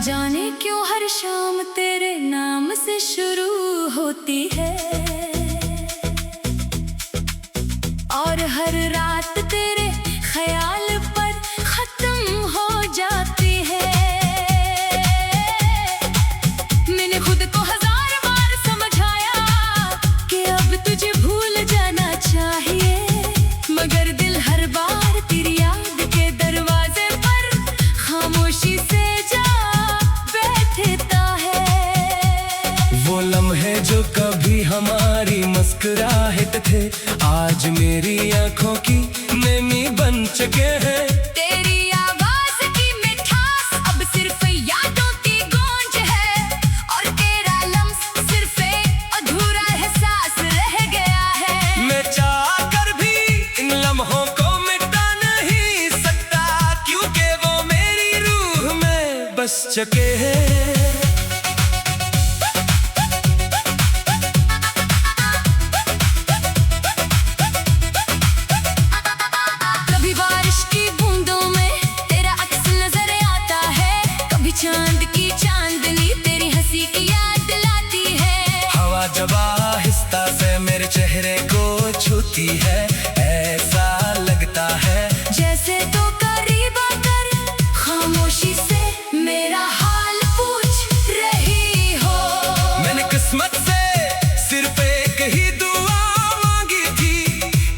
जाने क्यों हर शाम तेरे नाम से शुरू होती है और हर रात तेरे ख्याल पर खत्म हो जाती है। मैंने खुद को हजार बार समझाया कि अब तुझे भूल जाना चाहिए, मगर दिल हर बार तेरी याद के दरवाजे पर खामोशी से वो लम्हे जो कभी हमारी मुस्कुराहट थे, आज मेरी आंखों की नमी बन चुके हैं। तेरी आवाज की मिठास अब सिर्फ यादों की गूंज है और तेरा लम्स सिर्फ एक अधूरा एहसास रह गया है। मैं चाह कर भी इन लम्हों को मिटा नहीं सकता, क्योंकि वो मेरी रूह में बस चुके हैं। चांद की चांदनी तेरी हंसी की याद दिलाती है। हवा जब आहिस्ता से मेरे चेहरे को छूती है, ऐसा लगता है जैसे तो करीब आकर खामोशी से मेरा हाल पूछ रही हो। मैंने किस्मत से सिर्फ एक ही दुआ मांगी थी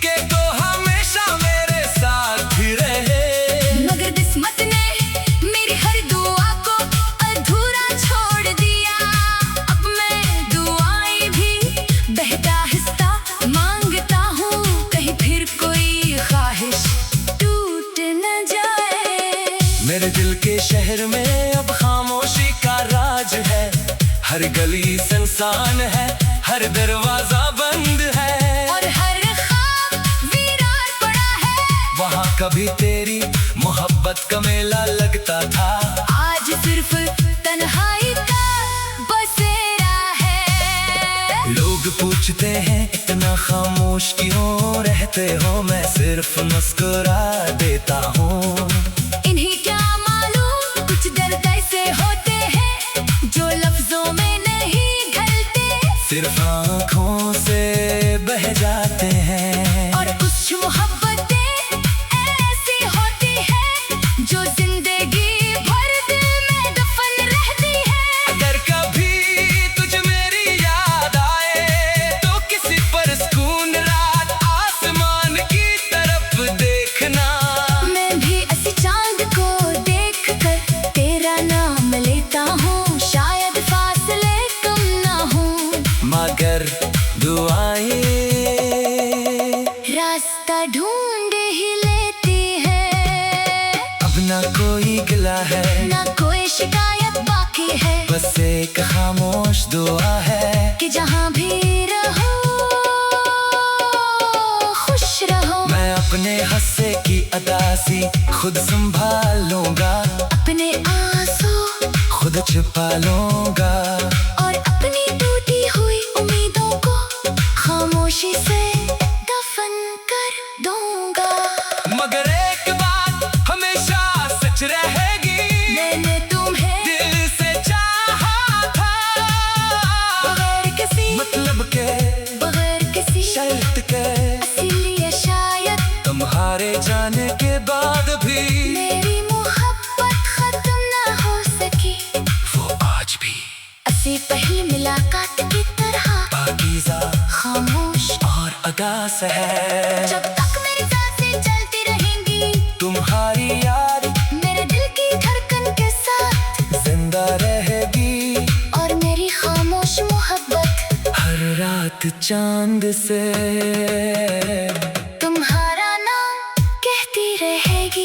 कि तो हमेशा मेरे साथ ही रहे, मगर किस्मत ने मेरी हर दुआ मेरे दिल के शहर में अब खामोशी का राज है। हर गली सुनसान है, हर दरवाजा बंद है और हर ख्वाब वीरान पड़ा है। वहाँ कभी तेरी मोहब्बत का मेला लगता था, आज सिर्फ तन्हाई का बसेरा है। लोग पूछते हैं इतना खामोश क्यों रहते हो, मैं सिर्फ मुस्कुरा देता हूँ। इन्हीं क्या मालूम कुछ दर्द ऐसे होते हैं जो लफ्जों में नहीं ढलते, सिर्फ आँखों से बह जाते हैं। और कुछ मोहब्बतें ऐसी होती हैं जो जिंदगी भर दिल में दफन रहती है। अगर कभी तुझे मेरी याद आए तो किसी पर सुकून रात आसमान की तरफ देखना। मैं भी ऐसी चांद को देखकर तेरा नाम लेता हूँ, शायद फासले कम ना हो, मगर दुआएं रास्ता ढूंढ ही लेती है। अब ना कोई गिला है, ना कोई शिकायत बाकी है, बस एक खामोश दुआ है कि जहाँ भी रहो खुश रहो। मैं अपने हंसे की अदासी खुद संभालूंगा, अपने आंसू खुद छिपा लूंगा और अपनी टूटी हुई उम्मीदों को खामोशी से दफन कर दूंगा। मगर एक बात हमेशा सच रहेगी, मैंने तुम्हें दिल से चाहा था, बगैर किसी मतलब के बगैर किसी शर्त के। इसीलिए शायद तुम्हारे जाने के बाद भी मेरी मोहब्बत खत्म ना हो सकी, वो आज भी ऐसी पहली मुलाकात की तरह पाकीज़ा खामोश और अगास है। जब तक मेरी सांसें चलती रहेंगी, तुम्हारी याद मेरे दिल की धड़कन के साथ जिंदा रहेगी और मेरी खामोश मोहब्बत हर रात चांद से तुम्हारा नाम कहती रहेगी।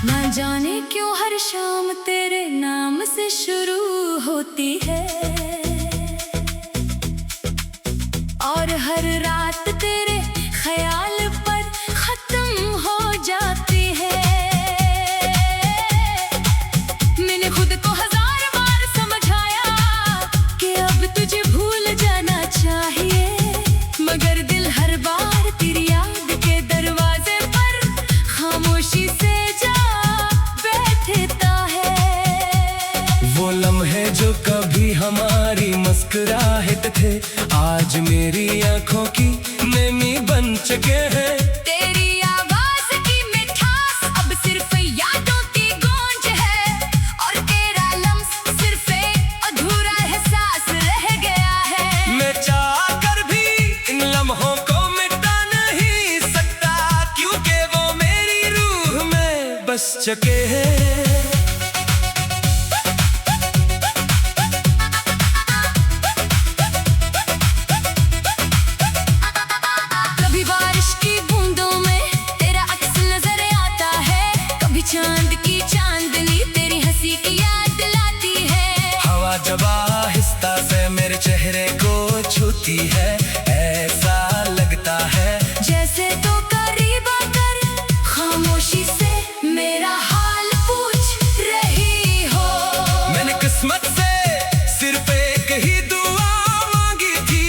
ना जाने क्यों हर शाम तेरे नाम से शुरू होती है और हर रात मुस्कुराहट थे, आज मेरी आंखों की नैनी बन चुके हैं। तेरी आवाज की मिठास अब सिर्फ यादों की गूंज है, और तेरा लम्स सिर्फ एक अधूरा एहसास रह गया है। मैं चाह कर भी इन लम्हों को मिटा नहीं सकता, क्योंकि वो मेरी रूह में बस चुके हैं। कभी बारिश की बूंदों में तेरा अक्स नजर आता है, कभी चांद की चांदनी तेरी हंसी की याद दिलाती है। हवा जब आहिस्ता से मेरे चेहरे को छूती है, ऐसा लगता है जैसे तो करीब आकर खामोशी से मेरा हाल पूछ रही हो। मैंने किस्मत से सिर्फ एक ही दुआ मांगी थी,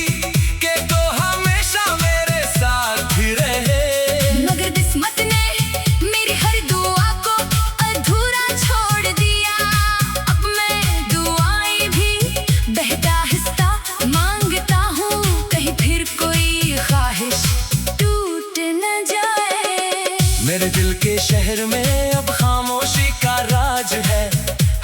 कि तो हमेशा मेरे साथ ही रहे। मगर किस्मत ने मेरी हर दुआ को अधूरा छोड़ दिया। अब मैं दुआएं भी बहता हिस्सा मांगता हूँ, कहीं फिर कोई ख्वाहिश टूट न जाए। मेरे दिल के शहर में अब खामोशी का राज है,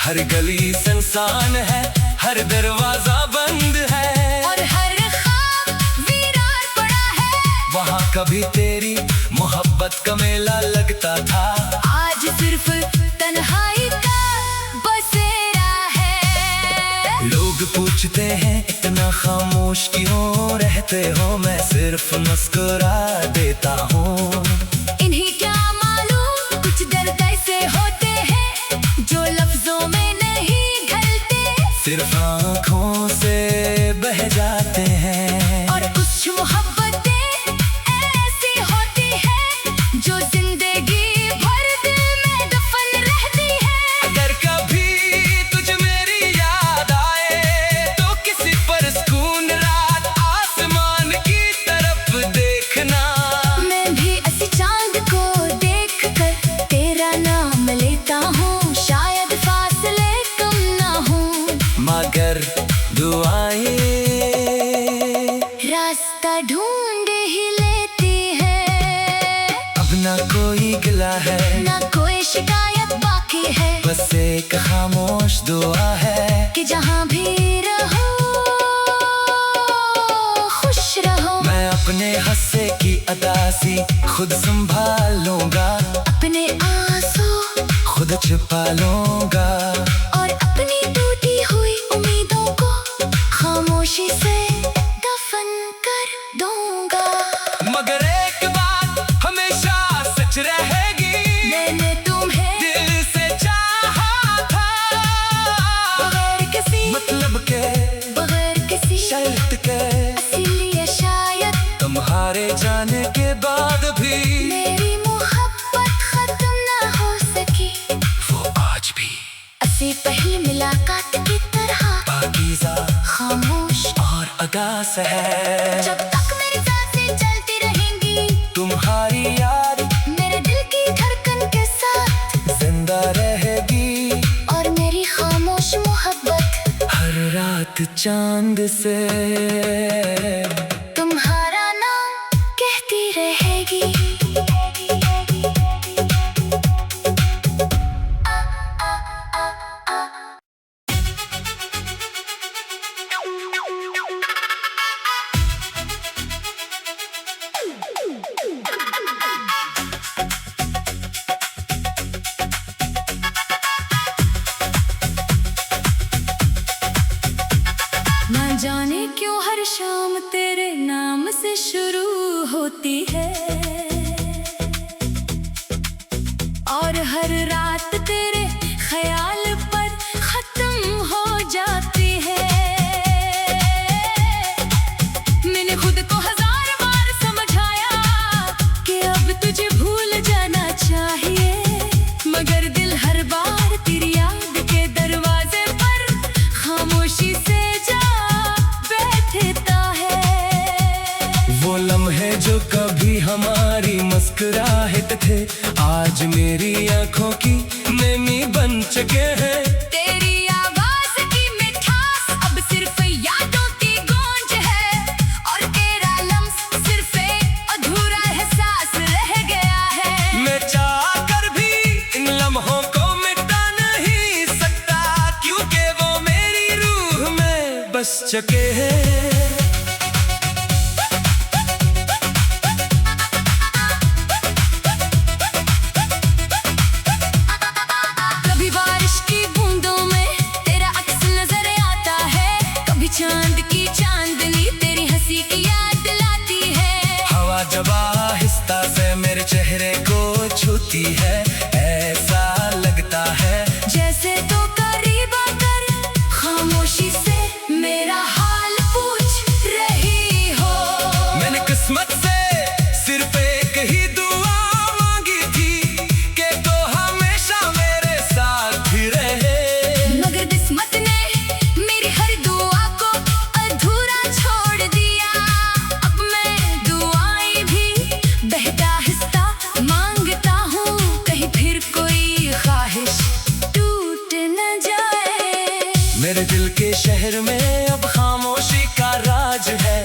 हर गली सुनसान है, हर दरवाजा बंद है, और हर ख्वाब वीरान पड़ा है। वहाँ कभी तेरी मोहब्बत का मेला लगता था, आज सिर्फ तन्हाई का बसेरा है। लोग पूछते हैं इतना खामोश क्यों रहते हो, मैं सिर्फ मुस्कुरा देता हूँ। इन्हीं क्या मालूम कुछ दर्द ऐसे होते हैं जो लफ्जों में नहीं ढलते, सिर्फ आँखों से बह जाते हैं। और कुछ मोहब्बतें ऐसी होती हैं जो जिंदगी भर दिल में दफन रहती है। अगर कभी तुझ मेरी याद आए, तो किसी पर सुकून रात आसमान की तरफ देखना। मैं भी ऐसी चांद को देखकर तेरा नाम लेता हूँ, शायद फासले कम ना हूँ, मगर दुआएं रास्ता ढूंढ ही लेती है। अब ना कोई गिला है, ना कोई शिकायत बाकी है, बस एक खामोश दुआ है कि जहाँ भी रहो खुश रहो। मैं अपने हंसे की अदासी खुद संभालूंगा, अपने आंसू खुद छिपा लूंगा, और अपनी टूटी हुई उम्मीदों को खामोशी से दफन कर दूंगा। मगर एक बात हमेशा सच रहेगी, मैंने तुम्हें दिल से चाहा था, बगैर किसी मतलब के बगैर किसी शर्त के। इसीलिए शायद तुम्हारे जाने के बाद भी मेरी मोहब्बत खत्म ना हो सकी। वो आज भी ऐसी पहली मुलाकात की तरह पाकीज़ा खामोश और अदास है। जब तक मेरी सांसें चलती रहेंगी, तुम्हारी याद मेरे दिल की धड़कन के साथ जिंदा रहेगी, और मेरी खामोश मोहब्बत हर रात चांद से तुम्हारा नाम कहती रहेगी। ना जाने क्यों हर शाम तेरे नाम से शुरू होती है, और हर रात तेरे ख्याल पर खत्म हो जाती है। मैंने खुद को हजार बार समझाया कि अब तुझे भूल जाना चाहिए, मगर दिल हर बार तेरी याद के दरवाजे पर खामोशी से जा बैठता है। वो लम्हे जो कभी हमारी मुस्कुराहट थे, आज मेरी आंखों की नैनी बन चुके हैं। तेरी आवाज की मिठास अब सिर्फ यादों चके हैं। कभी बारिश की बूंदों में तेरा अक्स नजर आता है, कभी चांद की चांदनी तेरी हंसी की याद दिलाती है। हवा जब आहिस्ता से मेरे चेहरे को छूती है, ऐसा लगता है जैसे तो करीब आकर खामोशी से मेरा हाल पूछ रही हो। मैंने किस्मत से सिर्फ एक ही दुआ मांगी थी कि तो हमेशा मेरे साथ ही रहे, मगर किस्मत ने मेरी हर दुआ को अधूरा छोड़ दिया। अब मैं दुआएं भी बहता हिस्सा मांगता हूँ, कहीं फिर कोई ख्वाहिश टूट न जाए। मेरे दिल के शहर में अब खामोशी का राज है,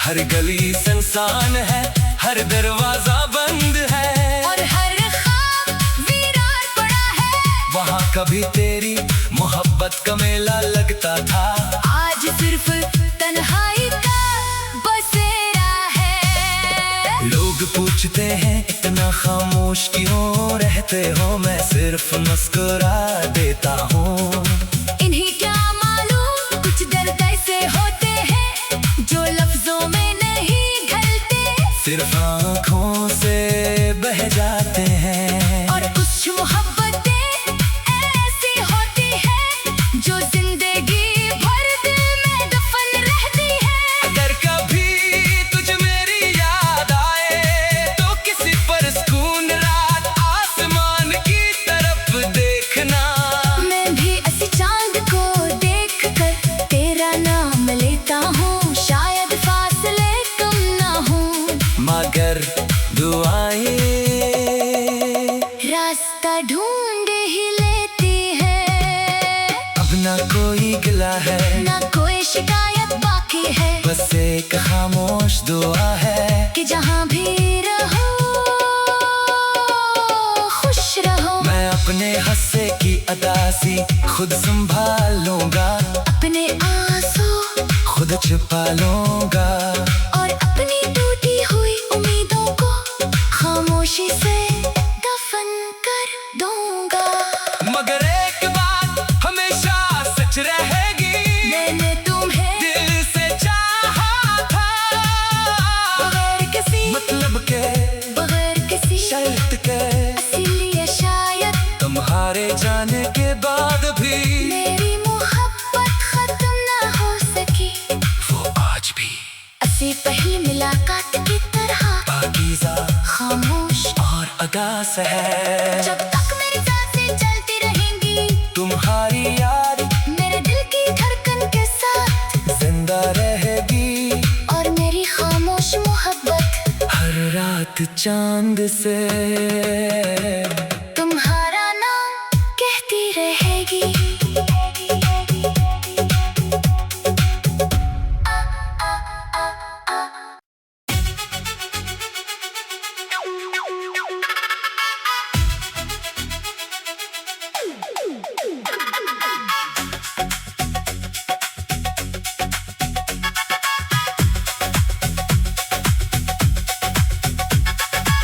हर गली सुनसान है, हर दरवाजा बंद है, और हर ख्वाब वीरान पड़ा है। वहाँ कभी तेरी मोहब्बत का मेला लगता था, आज सिर्फ तन्हाई का बसेरा है। लोग पूछते हैं इतना खामोश क्यों रहते हो, मैं सिर्फ मुस्कुरा देता हूँ। इन्हीं क्या मालूम कुछ दर्द ऐसे होते हैं जो लफ्जों में नहीं ढलते, सिर्फ आँखों से बह जाते हैं। और कुछ मोहब्बतें ऐसी होती हैं जो जिंदगी भर दिल में दफन रहती है। अगर कभी तुझ मेरी याद आए तो किसी पर सुकून रात आसमान की तरफ देखना। मैं भी ऐसी चांद को देखकर तेरा नाम लेता हूँ, शायद फासले कम ना हूँ, मगर दुआएं रास्ता ढूंढ ही लेती है। अब ना कोई गिला है, ना कोई शिकायत बाकी है, बस एक खामोश दुआ है कि जहाँ भी रहो खुश रहो। मैं अपने हंसे की अदासी खुद संभालूंगा, अपने आंसू खुद छिपा लूंगा, और अपनी टूटी हुई उम्मीदों को खामोशी से दफन कर दूंगा। मगर एक बात हमेशा सच रहेगी, मैंने तुम्हें दिल से चाहा था, बगैर किसी मतलब के बगैर किसी शर्त के, इसीलिए शायद तुम्हारे जाने के बाद भी मेरी मोहब्बत खत्म ना हो सकी। वो आज भी ऐसी पहली मुलाकात की तरह पाकीज़ा खामोश और अदास है। जब तक मेरी सांसें चलती रहेंगी, तुम्हारी याद मेरे दिल की धड़कन के साथ जिंदा रहेगी, और मेरी खामोश मोहब्बत हर रात चांद से तुम्हारा नाम कहती रहेगी।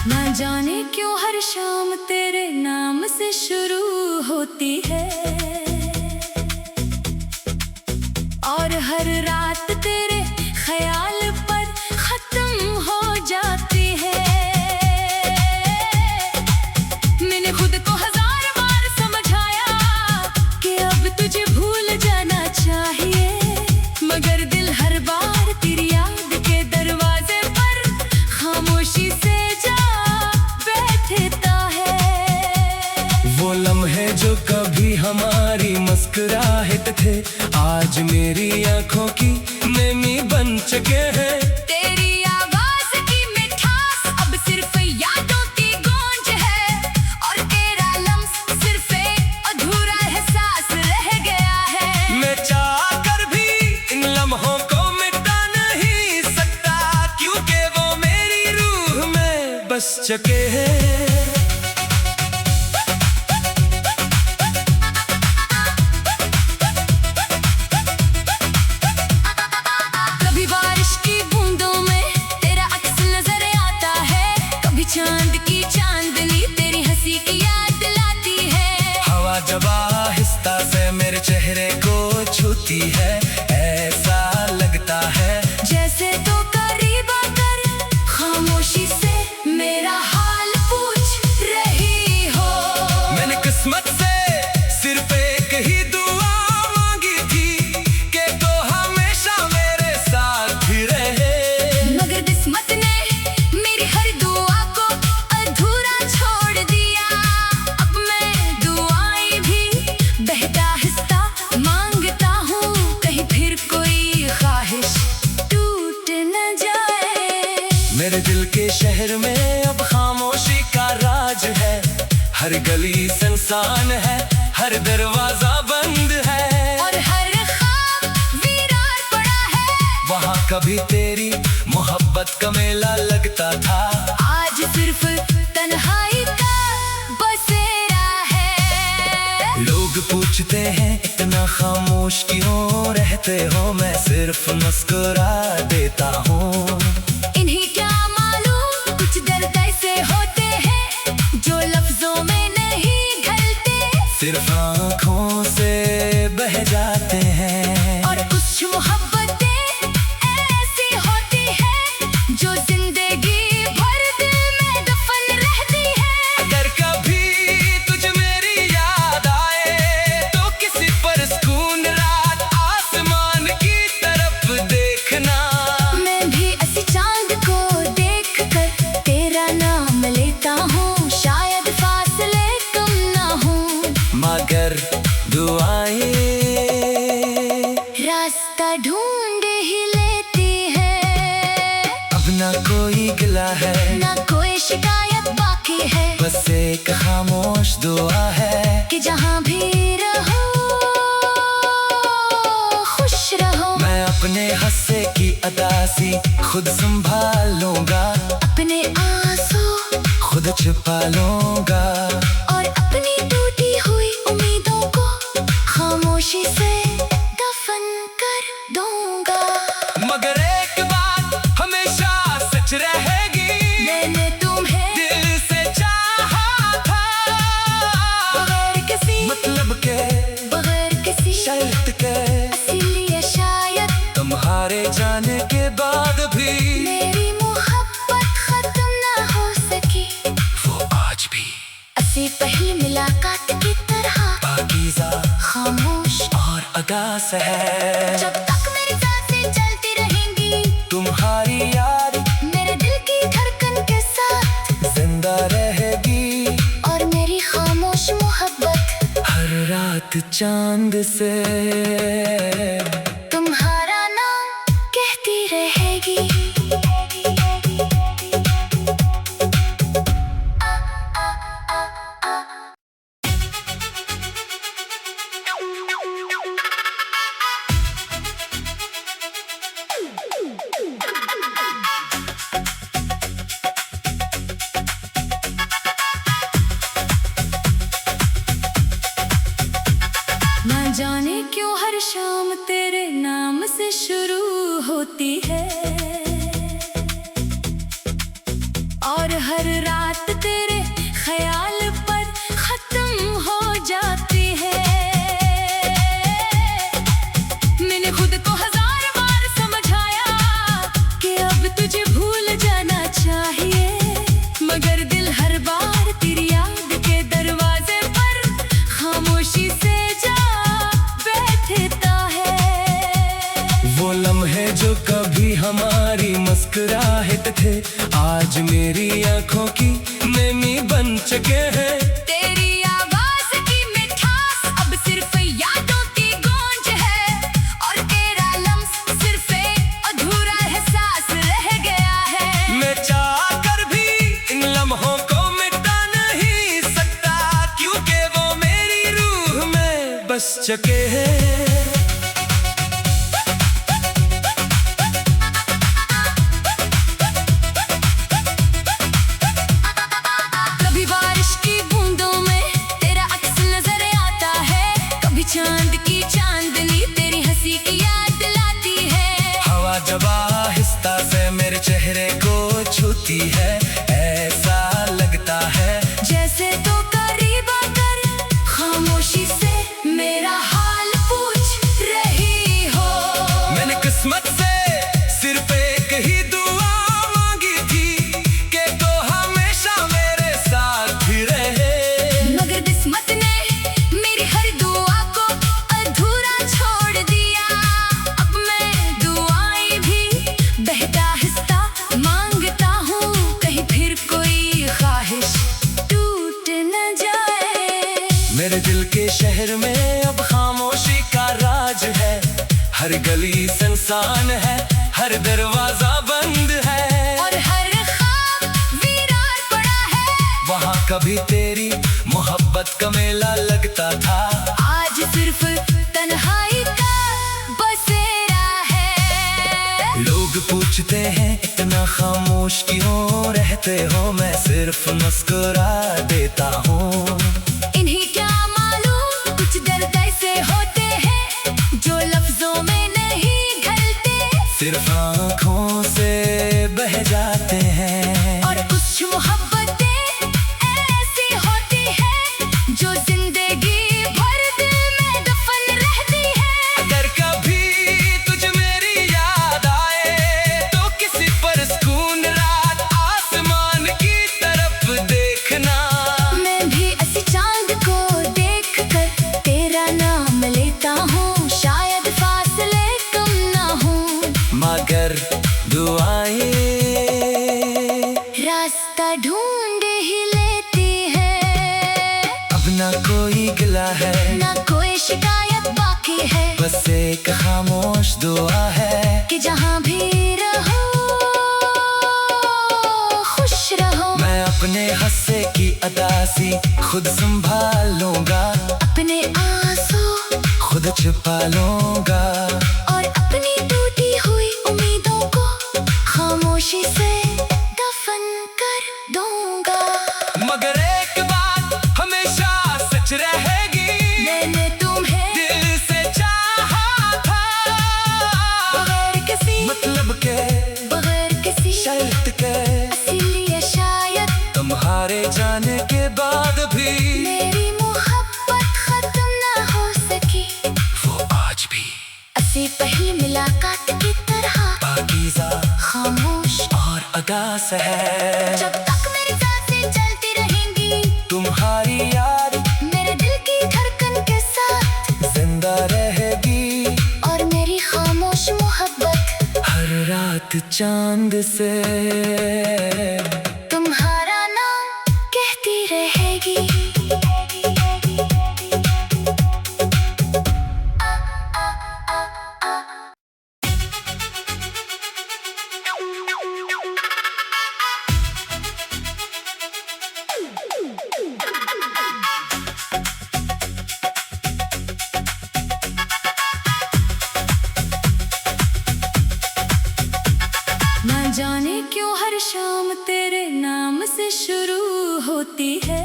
ना जाने क्यों हर शाम तेरे नाम से शुरू होती है, और हर रात तेरे ख्याल पर खत्म हो जाती है। मैंने खुद को हजार बार समझाया कि अब तुझे भूल जाना चाहिए, मगर दिल हर बार तेरी याद के दरवाजे पर खामोशी से जा बैठता है। वो लम्हे जो कभी हमारी मुस्कुराहट थे, आज मेरी आंखों की नमी बन चुके हैं। तेरी आवाज की मिठास अब सिर्फ यादों की गूंज है, और तेरा लम्स सिर्फ एक अधूरा एहसास रह गया है। मैं चाह कर भी इन लम्हों को मिटा नहीं सकता, क्योंकि वो मेरी रूह में बस चुके हैं। मेरे दिल के शहर में अब खामोशी का राज है। हर गली सुनसान है, हर दरवाजा बंद है, और हर ख्वाब वीरान पड़ा है। वहाँ कभी तेरी मोहब्बत का मेला लगता था, आज सिर्फ तन्हाई का बसेरा है। लोग पूछते हैं इतना खामोश क्यों रहते हो, मैं सिर्फ मुस्कुरा देता हूँ। इन्हें क्या मालूम कुछ दर्द ऐसे होते हैं जो लफ्जों में नहीं ढलते, सिर्फ आँखों से बह जाते हैं। और कुछ मोहब्बतें ऐसी होती हैं जो जिंदगी भर दिल में दफन रहती है। अगर कभी तुझ मेरी याद आए तो किसी पर सुकून रात आसमान की तरफ देखना। मैं भी ऐसी चांद को देखकर तेरा नाम लेता हूँ, शायद फासले कम ना हूँ, मगर दुआएं रास्ता ढूंढ ही लेती है। अब ना कोई गिला है, ना कोई शिकायत बाकी है, बस एक खामोश दुआ है कि जहाँ भी रहो खुश रहो। मैं अपने हंसे की अदासी खुद संभाल लूंगा, अपने आंसू खुद छिपा लूंगा, और अपनी टूटी हुई उम्मीदों को खामोशी से दफन कर दूंगा। मगर एक बात हमेशा सच रहेगी, मैंने तुम्हें दिल से चाहा था, बगैर किसी मतलब के बगैर किसी शर्त के। इसीलिए शायद तुम्हारे जाने के बाद भी मेरी मोहब्बत खत्म ना हो सकी। वो आज भी ऐसी पहली मुलाकात की तरह पाकीज़ा खामोश और अगास है। जब तक मेरी सांसें चलती रहेंगी, तुम्हारी याद मेरे दिल की धड़कन के साथ जिंदा रहेगी, और मेरी खामोश मोहब्बत हर रात चांद से तुम्हारा नाम कहती रहेगी। ना जाने क्यों हर शाम तेरे नाम से शुरू होती है, और हर रात तेरे ख्याल पर खत्म हो जाती है। मैंने खुद को 1000 बार समझाया कि अब तुझे भूल जाना चाहिए, मगर दिल हर बार तेरी याद के दरवाजे पर खामोशी से जा बैठता है। वो लम्हे जो कभी हमारी मुस्कुराहट थे, आज मेरी आंखों की नमी बन चुके हैं। तेरी आवाज की मिठास अब सिर्फ यादों की गूंज है, और तेरा लम्स सिर्फ एक अधूरा एहसास रह गया है। मैं चाह कर भी इन लम्हों को मिटा नहीं सकता, क्योंकि वो मेरी रूह में बस चुके हैं। कभी बारिश की बूंदों में तेरा अक्स नजर आता है, कभी चांद की चांदनी तेरी हंसी की याद दिलाती है। हवा जब आहिस्ता से मेरे चेहरे को छूती है, ऐसा लगता है जैसे तो करीब आकर खामोशी से मेरा हाल पूछ रही हो। मैंने किस्मत से सिर्फ एक ही दुआ मांगी थी कि तो हमेशा मेरे साथ ही रहे, मगर किस्मत ने मेरी हर दुआ को अधूरा छोड़ दिया। अब मैं दुआएं भी बहता हिस्सा मांगता हूँ, कहीं फिर कोई ख्वाहिश टूट न जाए। मेरे दिल के शहर में अब खामोशी का राज है। हर गली सुनसान है, हर दरवाजा बंद है, और हर कभी तेरी मोहब्बत का मेला लगता था। आज सिर्फ तन्हाई का बसेरा है। लोग पूछते हैं इतना खामोश क्यों रहते हो, मैं सिर्फ मुस्कुरा देता हूँ। इन्हें क्या मालूम कुछ दर्द ऐसे होते हैं जो लफ्जों में नहीं ढलते, सिर्फ आँखों से बह जाते हैं। और कुछ मोहब्बतें ऐसी होती हैं जो जिंदगी भर दिल में दफन रहती है। अगर कभी तुझ मेरी याद आए तो किसी पर सुकून रात आसमान की तरफ देखना। मैं भी ऐसी चांद को देखकर तेरा नाम लेता हूँ, शायद फासले कम ना हूँ, मगर दुआएं रास्ता ढूंढ ही लेती है। अब ना कोई गिला है, ना कोई शिकायत बाकी है, बस एक खामोश दुआ है कि जहाँ भी रहो खुश रहो। मैं अपने हंसे की अदासी खुद संभाल लूंगा, अपने आंसू खुद छिपा लूंगा, और अपनी टूटी हुई उम्मीदों को खामोशी से दफन कर दूंगा। मगर एक बात हमेशा सच रहेगी, मैंने तुम्हें दिल से चाहा था, बगैर किसी मतलब के बगैर किसी शर्त के। इसीलिए शायद तुम्हारे जाने के बाद भी मेरी मोहब्बत खत्म ना हो सकी। वो आज भी ऐसी पहली मुलाकात की तरह पाकीज़ा खामोश और अगास है। जब तक मेरी सांसें चलती रहेंगी, तुम्हारी याद मेरे दिल की धड़कन के साथ जिंदा रहेगी, और मेरी खामोश मोहब्बत हर रात चांद से तुम्हारा नाम कहती रहेगी। ना जाने क्यों हर शाम तेरे नाम से शुरू होती है,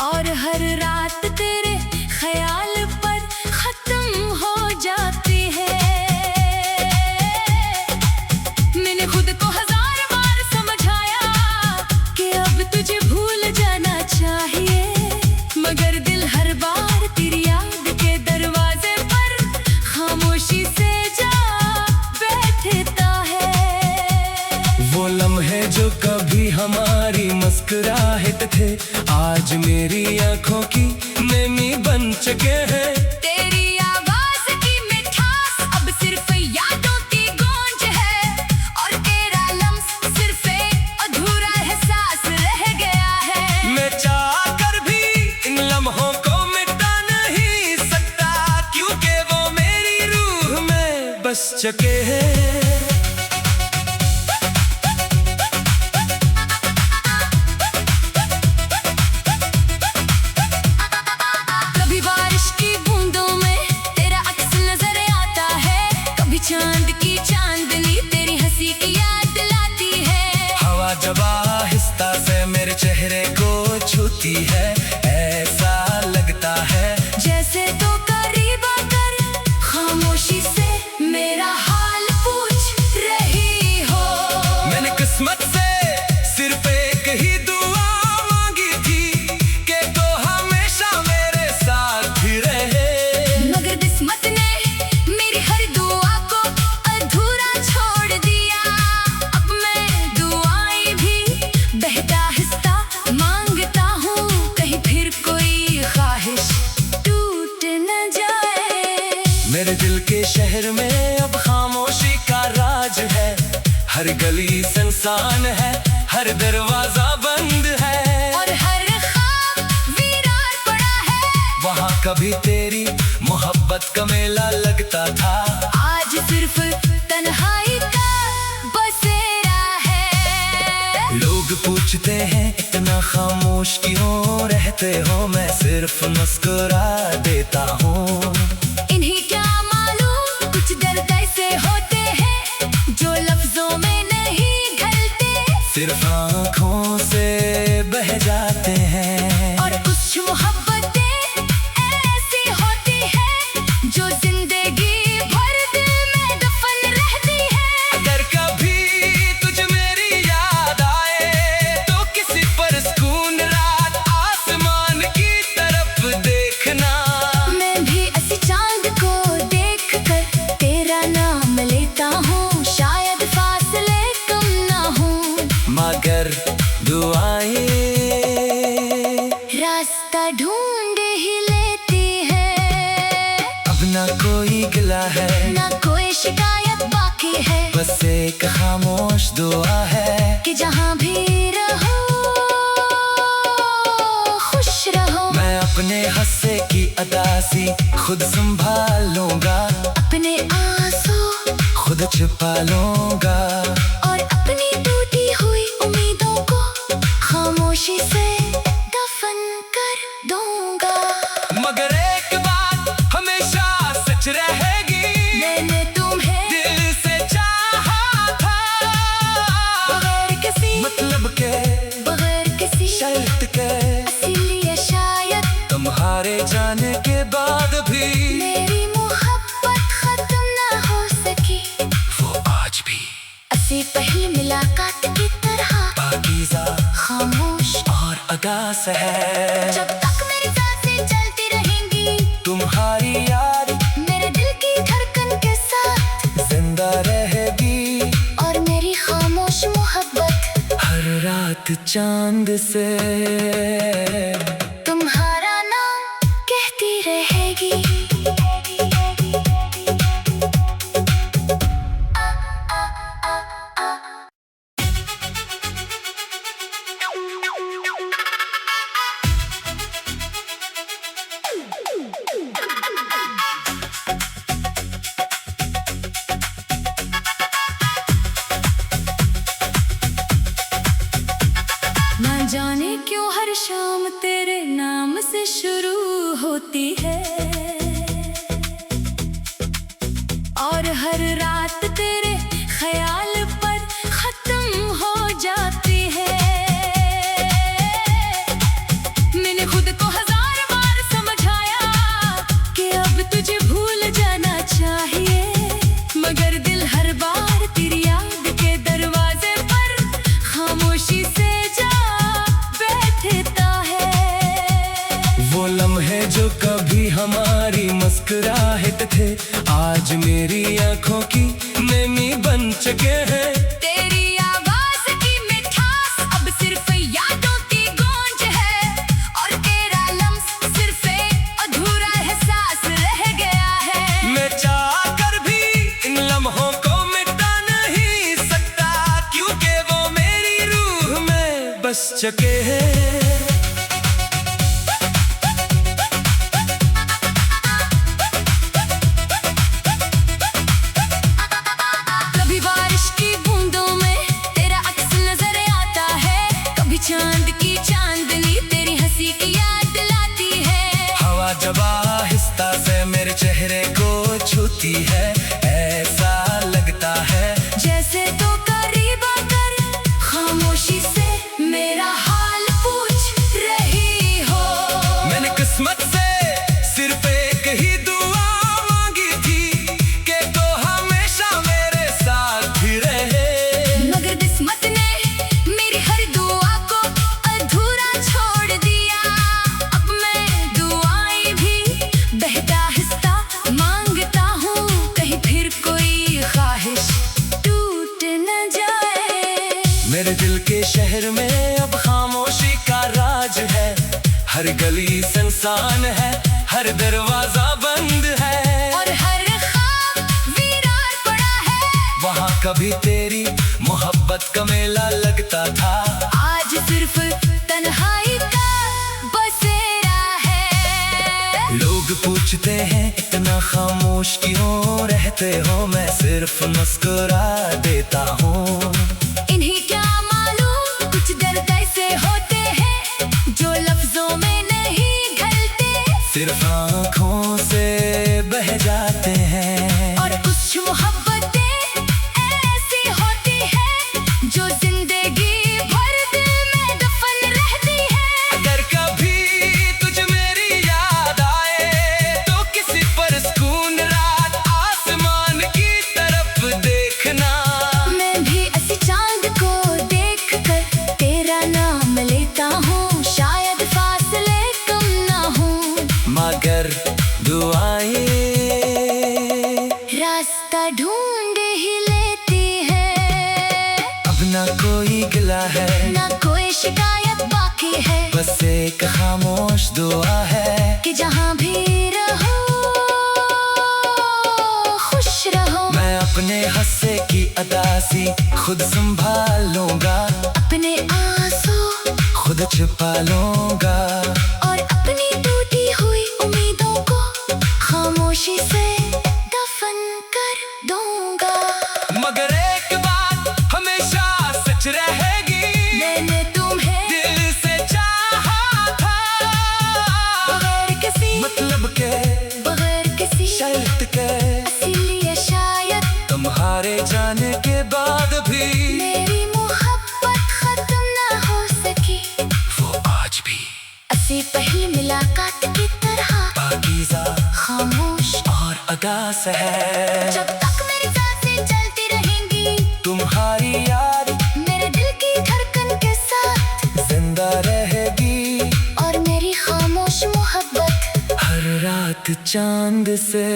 और हर रात तेरे ख्याल पर खत्म हो जाती है। मैंने खुद को 1000 बार समझाया कि अब तुझे भूल जाना चाहिए, मगर दिल हर बार तेरी याद के दरवाजे पर खामोशी से जा बैठता है। वो लम्हे जो कभी हमारी मुस्कुराहट थे, आज मेरी आंखों की नमी बन चुके हैं। तेरी आवाज की मिठास अब सिर्फ यादों की गूंज है, और तेरा लम्स सिर्फ एक अधूरा एहसास रह गया है। मैं चाहकर भी इन लम्हों को मिटा नहीं सकता, क्योंकि वो मेरी रूह में बस चुके हैं। कभी बारिश की बूंदों में तेरा अक्स नजर आता है, कभी चांद की चांदनी तेरी हंसी की याद दिलाती है। हवा जब आहिस्ता से मेरे चेहरे को छूती है, ऐसा लगता है जैसे तो करीब आकर खामोशी से मेरा हाल पूछ रही हो। मैंने किस्मत से सिर्फ एक ही दुआ मांगी थी कि तो हमेशा मेरे साथ ही रहे, मगर किस्मत ने मेरी हर दुआ को अधूरा छोड़ दिया। अब मैं दुआएं भी बहता हिस्सा मांगता हूँ, कहीं फिर कोई ख्वाहिश टूट न जाए। मेरे दिल के शहर में अब खामोशी का राज है, हर गली सुनसान है, हर दरवाजा बंद है, और हर ख्वाब वीरान पड़ा है। वहाँ कभी तेरी मोहब्बत का मेला लगता था। आज सिर्फ तन्हाई का बसेरा है। लोग खामोश क्यों रहते हो, मैं सिर्फ मुस्कुरा देता हूँ। इन्हें क्या मालूम कुछ दर्द ऐसे होते हैं जो लफ्जों में नहीं ढलते, सिर्फ आँखों से बह जाते हैं। और कुछ मोहब्बतें ऐसी होती हैं जो जिंदगी भर दिल में दफन रहती है। अगर कभी तुझ मेरी याद आए तो किसी पर सुकून रात आसमान की तरफ देखना। मैं भी ऐसी चांद को देखकर तेरा नाम लेता हूँ, शायद फासले कम ना हूँ, मगर दुआएं रास्ता ढूंढ ही लेती है। अब ना कोई गिला है, ना कोई शिकायत बाकी है, बस एक खामोश दुआ है कि जहाँ भी रहो खुश रहो। मैं अपने हंसे की अदासी खुद संभाल लूंगा, अपने आंसू खुद छिपा लूंगा, और अपनी टूटी हुई उम्मीदों को खामोशी से दफन कर दूंगा। मगर एक बात हमेशा सच रहेगी, मैंने तुम्हें दिल से चाहा था, बगैर किसी मतलब के बगैर किसी शर्त के। इसीलिए शायद तुम्हारे जाने के बाद भी मेरी मोहब्बत खत्म ना हो सकी। वो आज भी ऐसी पहली मुलाकात की तरह पाकीज़ा खामोश और अगास है। जब तक मेरी सांसें चलती रहेंगी, तुम्हारी याद मेरे दिल की धड़कन के साथ जिंदा रहेगी, और मेरी खामोश मोहब्बत हर रात चांद से तुम्हारा नाम कहती रहेगी। ना जाने क्यों हर शाम तेरे नाम से शुरू होती है, और हर रात तेरे ख्याल पर खत्म हो जाती है। मैंने खुद को 1000 बार समझाया कि अब तुझे भूल जाना चाहिए, मगर दिल हर बार तेरी याद के दरवाजे पर खामोशी से जा बैठता है। वो लम्हे जो कभी हमारी मुस्कुराहट थे, आज मेरी आंखों की नमी बन चुके हैं। तेरी आवाज की मिठास अब सिर्फ यादों की गूंज है, और तेरा लम्स सिर्फ एक अधूरा एहसास रह गया है। मैं चाहकर भी इन लम्हों को मिटा नहीं सकता, क्योंकि वो मेरी रूह में बस चुके हैं। कभी बारिश की बूंदों में तेरा अक्स नजर आता है, कभी चांद की चांदनी तेरी हंसी की याद दिलाती है। हवा जब आहिस्ता से मेरे चेहरे को छूती है, ऐसा लगता है जैसे तो करीब आकर खामोशी से मेरा हाल पूछ रही हो। मैंने किस्मत से सिर्फ एक ही दुआ मांगी थी कि तो हमेशा मेरे साथ ही रहे, मगर किस्मत ने मेरी हर दुआ को अधूरा छोड़ दिया। अब मैं दुआएं भी बहता हिस्सा मांगता हूँ, कहीं फिर कोई ख्वाहिश टूट न जाए। मेरे दिल के शहर में अब खामोशी का राज है, हर गली सुनसान है, हर दरवाजा बंद है, और हर ख्वाब वीरान पड़ा है। वहाँ कभी तेरी मोहब्बत का मेला लगता था, आज सिर्फ तन्हाई का बसेरा है। लोग पूछते हैं इतना खामोश क्यों रहते हो, मैं सिर्फ मुस्कुरा देता हूँ। इन्हें क्या मालूम कुछ दर्द ऐसे होते हैं जो सिर्फ आँखों से बह जाते हैं। और कुछ मोहब्बतें ऐसी होती है जो जिंदगी भर दिल में दफन रहती है। अगर कभी तुझ मेरी याद आए तो किसी पर सुकून रात आसमान की तरफ देखना। मैं भी ऐसी चांद को देख कर तेरा नाम लेता हूँ, शायद फासले कम ना हो मगर दुआएं रास्ता ढूंढ ही लेती है। अब ना कोई गिला है ना कोई शिकायत बाकी है, बस एक खामोश दुआ है कि जहाँ भी रहो खुश रहो। मैं अपने हंसे की अदासी खुद संभाल लूंगा, अपने आंसू खुद छिपा लूंगा और अपनी टूटी हुई उम्मीदों को खामोशी से दफन कर दूंगा। मगर एक बात हमेशा सच रहेगी, मैंने तुम्हें दिल से चाहा था, बगैर किसी मतलब के बगैर किसी शर्त के। इसीलिए शायद तुम्हारे जाने के बाद भी मेरी मोहब्बत खत्म ना हो सकी। वो आज भी ऐसी पहली मुलाकात की तरह पाकीज़ा खामोश और अगास है। जब तक मेरी सांसें चलती रहेंगी, तुम्हारी याद मेरे दिल की धड़कन के साथ जिंदा रहेगी और मेरी खामोश मोहब्बत हर रात चांद से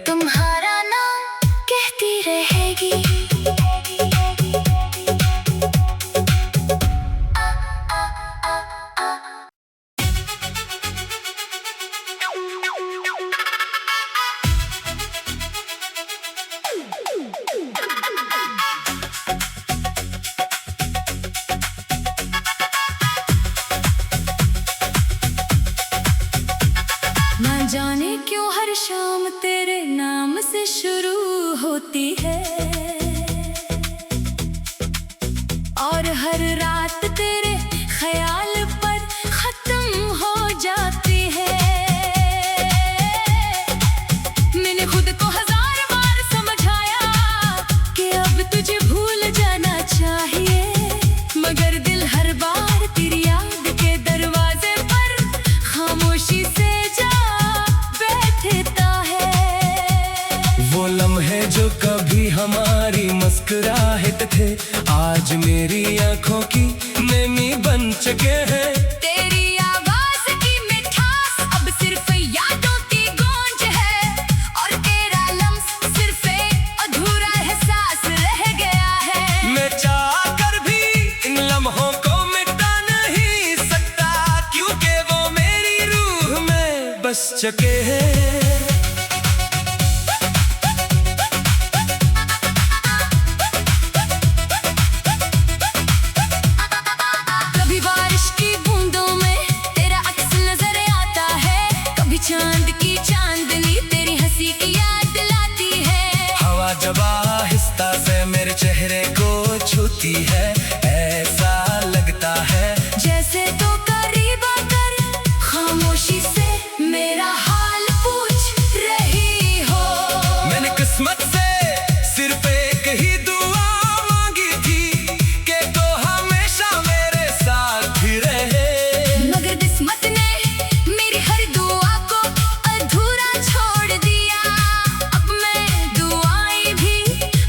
तुम्हारा नाम कहती रहेगी। ना जाने क्यों हर शाम तेरे नाम से शुरू होती है और हर रात तेरे ख्याल पर खत्म हो जाती है। मैंने खुद को 1000 बार समझाया कि अब तुझे भूल जाना चाहिए, मगर दिल हर बार तेरी याद के दरवाजे पर खामोशी से जा बैठता है। वो लम्हे जो कभी हमारी मुस्कुराहट थे आज मेरी आंखों की नेमी बन चुके हैं। तेरी आवाज की मिठास अब सिर्फ यादों की गूंज है और तेरा लम्स सिर्फ एक अधूरा एहसास रह गया है। मैं चाहकर भी इन लम्हों को मिटा नहीं सकता, क्योंकि वो मेरी रूह में बस चुके हैं। कभी बारिश की बूंदों में तेरा अक्स नजर आता है, कभी चांद की चांदनी तेरी हंसी की याद दिलाती है। हवा जब आहिस्ता से मेरे चेहरे को छूती है, ऐसा लगता है जैसे तो करीब आकर खामोशी से मेरा हाल पूछ रही हो। मैंने किस्मत से सिर्फ एक ही दुआ मांगी थी कि तो हमेशा मेरे साथ ही रहे, मगर किस्मत ने मेरी हर दुआ को अधूरा छोड़ दिया। अब मैं दुआएं भी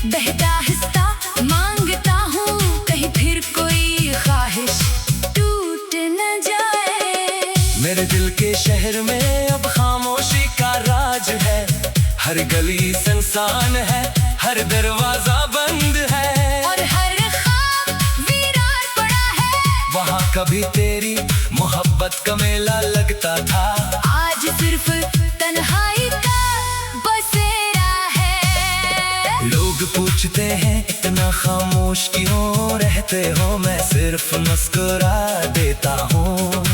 बहता हिस्सा मांगता हूँ, कहीं फिर कोई ख्वाहिश टूट न जाए। मेरे दिल के शहर में अब खामोशी का राज है, हर गली सुनसान है, हर दरवाजा बंद है और हर ख्वाब वीरान पड़ा है। वहाँ कभी तेरी मोहब्बत का मेला लगता था, आज सिर्फ तन्हाई का बसेरा है। लोग पूछते हैं इतना खामोश क्यों रहते हो, मैं सिर्फ मुस्कुरा देता हूँ।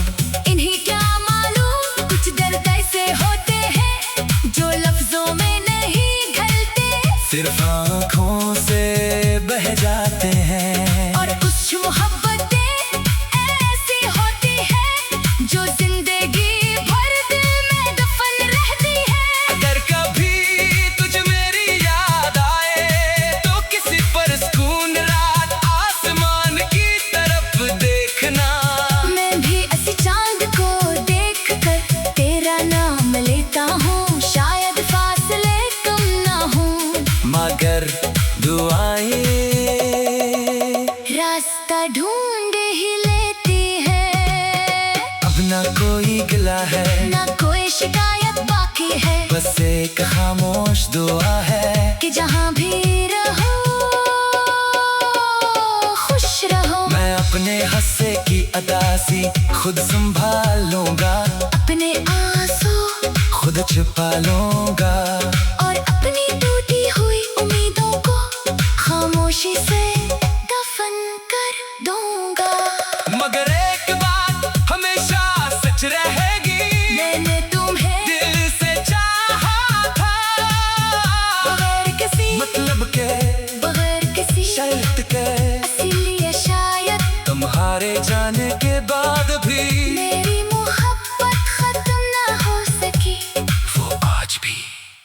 इन्हीं क्या मालूम कुछ दर्द ऐसे होते हैं जो लफ्जों में नहीं ढलते, सिर्फ आँखों से बह जाते हैं। और कुछ मोहब्बतें ऐसी होती है जो जिंदगी सिलसिला है, ना कोई शिकायत बाकी है, बस एक खामोश दुआ है कि जहाँ भी रहो खुश रहो। मैं अपने हंसे की अदासी खुद संभाल लूंगा, अपने आंसू खुद छिपा लूंगा, और अपनी टूटी हुई उम्मीदों को खामोशी से दफन कर दूंगा। मगर एक बात हमेशा सच रहेगी, मैंने तुम्हें दिल से चाहा था, बगैर किसी मतलब के बगैर किसी शर्त के, इसीलिए शायद तुम्हारे जाने के बाद भी मेरी मोहब्बत खत्म ना हो सकी। वो आज भी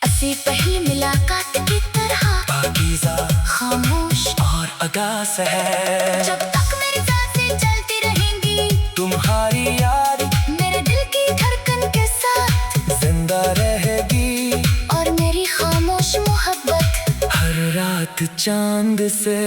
ऐसी पहली मुलाकात की तरह पाकीज़ा खामोश और अगास है। जब तक मेरी सांसें चलती रहेंगी, तुम्हारी याद मेरे दिल की धड़कन के साथ जिंदा रहेगी, और मेरी खामोश मोहब्बत हर रात चांद से